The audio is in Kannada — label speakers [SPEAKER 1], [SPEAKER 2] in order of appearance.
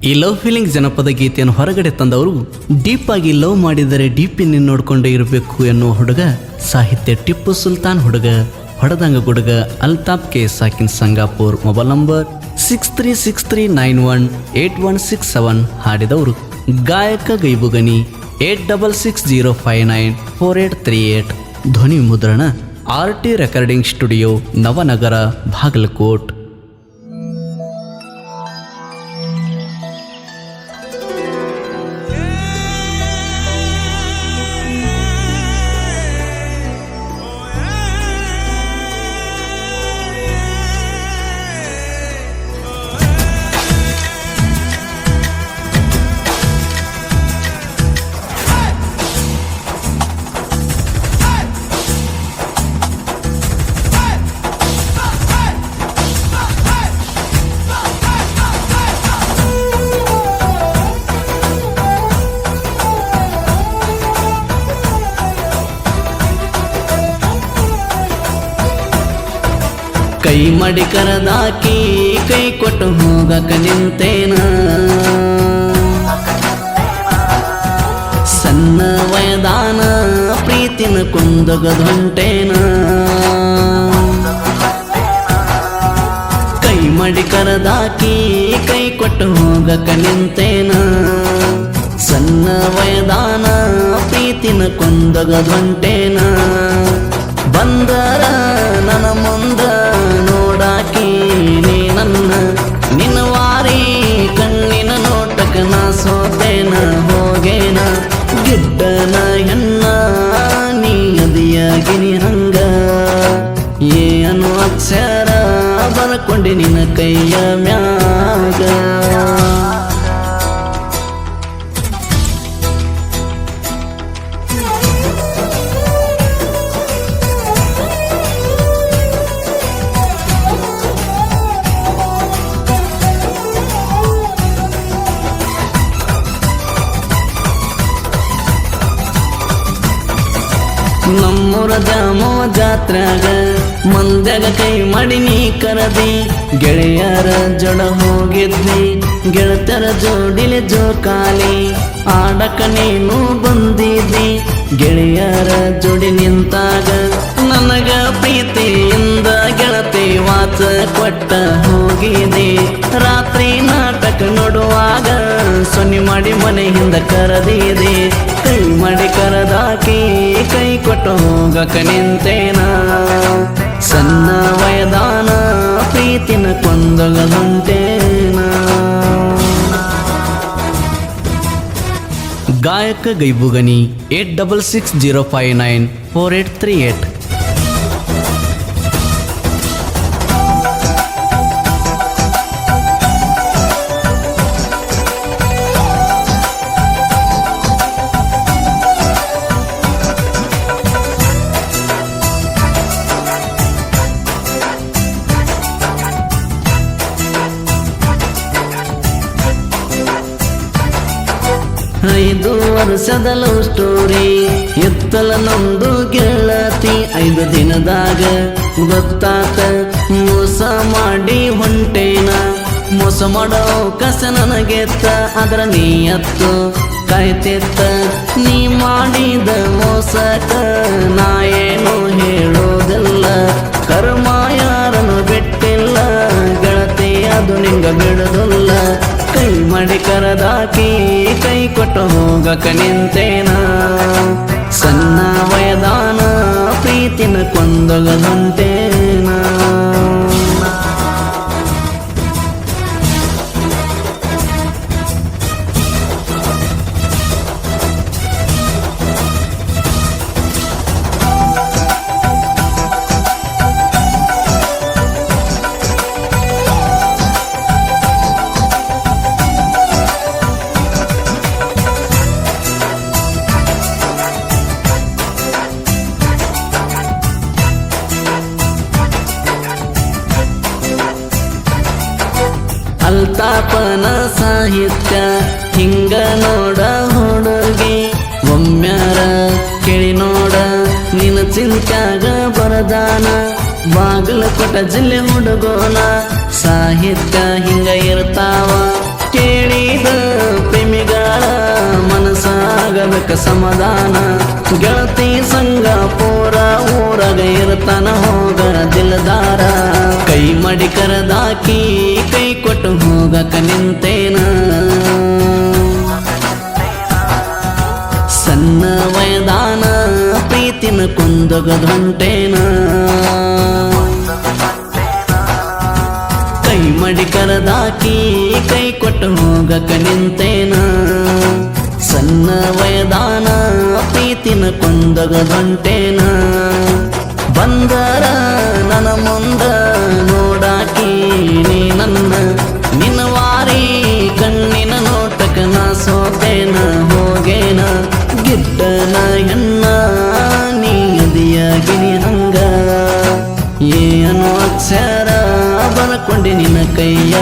[SPEAKER 1] ಈ ಲವ್ ಫೀಲಿಂಗ್ ಜನಪದ ಗೀತೆಯನ್ನು ಹೊರಗಡೆ ತಂದವರು ಡೀಪ್ ಆಗಿ ಲವ್ ಮಾಡಿದರೆ ಡೀಪ್ ಇನ್ ನೋಡ್ಕೊಂಡೇ ಇರಬೇಕು ಎನ್ನುವ ಹುಡುಗ, ಸಾಹಿತ್ಯ ಟಿಪ್ಪು ಸುಲ್ತಾನ್ ಹುಡುಗ, ಹೊಡೆದಂಗ ಗುಡುಗ ಅಲ್ತಾಫ್ ಕೆ ಸಾಕಿನ್ ಸಂಗಾಪುರ್, ಮೊಬೈಲ್ ನಂಬರ್ 6363918167, ಹಾಡಿದವರು ಗಾಯಕ ಗೈಬುಗನಿ 8660594838, ಧ್ವನಿ ಮುದ್ರಣ RT recording studio, Navanagar, Bagalkot. ಕೈ ಮಾಡಿ ಕರದಾಕಿ ಕೈ ಕೊಟ್ಟು ಹೋಗಕ ನಿಂತೇನ, ಸಣ್ಣ ವಯದಾನ ಪ್ರೀತಿನ ಕುಂದಗದೊಂಟೇನ. ಕೈ ಮಾಡಿ ಕರದಾಕಿ ಕೈ ಕೊಟ್ಟು ಹೋಗಕ ನಿಂತೇನ, ಸಣ್ಣ ವಯದಾನ ಪ್ರೀತಿನ ಕುಂದಗದೊಂಟೇನ. ಬಂದರ ನನ್ನ ಮುಂದ ನೋಡಾಕಿ ನೀ ನನ್ನ, ನಿನ್ನ ವಾರಿ ಕಣ್ಣಿನ ನೋಟಕ ನಾ ಸೋತೇನ ಹೋಗೇನ. ಗಿಡ್ಡನ ಹೆಣ್ಣ ನೀ ಅದಿಯಾಗಿನಿ ಹಂಗ, ಏನು ಅಕ್ಷರ ಬರ್ಕೊಂಡೆ ನಿನ್ನ ಕೈಯ ಮ್ಯಾಗ. ನಮ್ಮೂರ ದ್ಯಾಮವ್ವ ಜಾತ್ರ್ಯಾಗ ಮಂದ್ಯಾಗ ಕೈ ಮಾಡಿ ನೀ ಕರದಿ, ಗೆಳೆಯರ ಜೊಡ ಹೋಗಿದ್ನಿ ಗೆಳತರ ಜೋಡಿಲೆ ಜೋಕಾಲಿ ಆಡಕ ನೀನು ಬಂದಿದ್ದಿ. ಗೆಳೆಯರ ಜೋಡಿ ನಿಂತಾಗ ನನಗ ಪ್ರೀತಿಯಿಂದ ಗೆಳತಿ ವಾಚ ಕೊಟ್ಟ ಹೋಗಿದ್ದಿ. ರಾತ್ರಿ ನಾಟಕ ನೋಡುವಾಗ ಸೊನ್ನೆ ಮಾಡಿ ಮನೆಯಿಂದ ಕರದಿದೆ. ಕೈ ಮಾಡಿ ಕರದಾಕಿ ಕೈ ಕೊಟ್ಟು ಹೋಗಕ ನಿಂತೇನ, ಸಣ್ಣ ವಯದಾನ ಪ್ರೀತಿನ ಕೊಂದಗದುಂಟೇನ. ಗಾಯಕ ಗೈಬುಗನಿ 8660594838. ಐದು ವರ್ಷದ ಲವ್ ಸ್ಟೋರಿ ಎತ್ತಲ ನಮ್ದು ಗೆಳತಿ, 5 ದಿನದಾಗ ಗೊತ್ತಾತ ಮೋಸ ಮಾಡಿ ಹೊಂಟೇನ. ಮೋಸ ಮಾಡೋ ಕಸ ನನಗೆತ್ತ, ಅದರ ನೀಯತ್ತು ಕಾಯ್ತೆತ್ತ. ನೀ ಮಾಡಿದ ಮೋಸಕ ನಾ ಏನು ಹೇಳೋದಿಲ್ಲ, ಕರ್ಮ ಯಾರನ್ನು ಬಿಟ್ಟಿಲ್ಲ ಗೆಳತಿ, ಅದು ನಿಂಗ ಬಿಡೋದಿಲ್ಲ. ಕೈ ಮಾಡಿ ಕರದಾಕಿ ಕೈ ಕೊಟ್ಟು ಹೋಗಕ ನಿಂತೇನ, ಸಣ್ಣ ವಯದಾನ ಪ್ರೀತಿನ ಕೊಂದಗದುಂಟೇನ. ಅಲ್ತಾಫನ ಸಾಹಿತ್ಯ ಹಿಂಗ ನೋಡ ಹುಡುಗಿ, ಒಮ್ಮ್ಯಾರ ಕೇಳಿ ನೋಡ ನಿನ್ನ ಚಿಂತ್ಯಾಗ ಬರದಾನ. ಬಾಗಲಕೋಟ ಜಿಲ್ಲೆ ಹುಡುಗೋನ ಸಾಹಿತ್ಯ ಹಿಂಗ ಇರ್ತಾವ, ಕೇಳಿ ಅದಕ್ಕ ಸಮಾಧಾನ ಗೆಳತಿ ಸಂಗ ಪೂರ ಊರಾಗ ಇರ್ತಾನ ಹೋಗ ದಿಲದಾರ ಕೈ ಮಾಡಿ ಕರದಾಕಿ ಕೈ ಕೊಟ್ಟು ಹೋಗಕ ನಿಂತೇನ ಸಣ್ಣ ವಯದಾನ ಪ್ರೀತಿನ ಕೊಂದೊಗದ್ ಹೊಂಟೇನ ಕೈ ಮಾಡಿ ಕರದಾಕಿ ಕೈ ಕೊಟ್ಟು ಹೋಗಕ ನಿಂತೇನ ಸಣ್ಣ ವಯದಾನ ಪ್ರೀತಿನ ಕೊಂದೊಗದ್ ಹೊಂಟೇನ ಬಂದರ ನನ್ನ ಮುಂದ ನೋಡಾಕಿ ನೀ ನನ್ನ ನಿನ್ನ ವಾರಿ ಕಣ್ಣಿನ ನೋಟಕ ನಾ ಸೋತೇನ ಹೋಗೇನ ಗಿಡ್ಡನ ಹೆಣ್ಣ ನೀ ಅದಿಯಾಗಿನಿ ಹಂಗ ಏನು ಅಕ್ಷರ ಬರ್ಕೊಂಡೆ ನಿನ್ನ ಕೈಯ